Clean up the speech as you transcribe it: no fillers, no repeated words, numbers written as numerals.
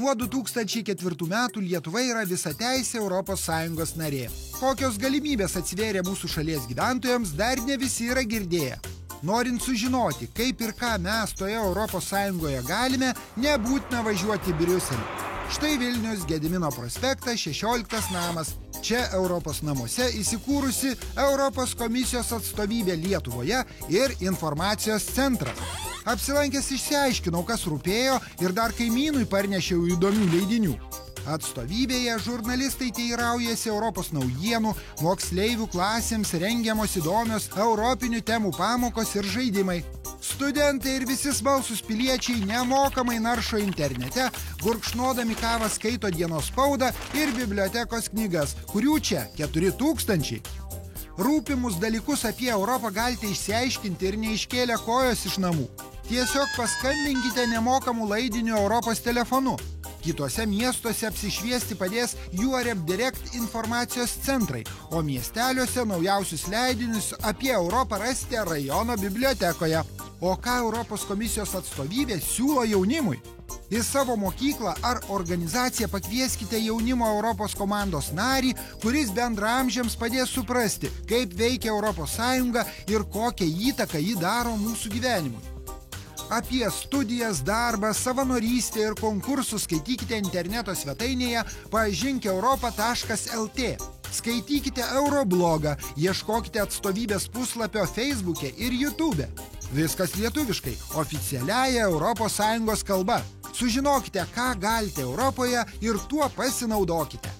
Nuo 2004 metų Lietuva yra visateisė ES narė. Kokios galimybės atsivėrė mūsų šalies gyventojams, dar ne visi yra girdėję. Norint sužinoti, kaip ir ką mes toje ES galime, nebūtina važiuoti į Briuselį. Štai Vilnius, Gedimino prospektas, 16 namas. Čia Europos namuose įsikūrusi Europos komisijos atstovybė Lietuvoje ir informacijos centras. Apsilankęs išsiaiškinau, kas rūpėjo ir dar kaimynui parnešiau įdomių leidinių. Atstovybėje žurnalistai teiraujasi Europos naujienų, moksleivių klasėms rengiamos įdomios europinių temų pamokos ir žaidimai. Studentai ir visi smalsūs piliečiai nemokamai naršo internete, gurkšnodami kavą skaito dienos spaudą ir bibliotekos knygas, kurių čia 4000. Rūpimus dalykus apie Europą galite išsiaiškinti ir neiškėlę kojos iš namų. Tiesiog paskambinkite nemokamų laidinių Europos telefonu. Kitose miestuose apsišviesti padės Eurep Direct informacijos centrai, o miesteliuose naujausius leidinius apie Europą rasite rajono bibliotekoje. O ką Europos komisijos atstovybė siūlo jaunimui? Į savo mokyklą ar organizaciją pakvieskite jaunimo Europos komandos narį, kuris bendraamžiams padės suprasti, kaip veikia ES ir kokią įtaką ji daro mūsų gyvenimui. Apie studijas, darbą, savanorystę ir konkursus skaitykite interneto svetainėje pažinkeuropą.lt. Skaitykite Euroblogą, ieškokite atstovybės puslapio Facebook'e ir YouTube'e. Viskas lietuviškai, oficialiaja ES kalba. Sužinokite, ką galite Europoje ir tuo pasinaudokite.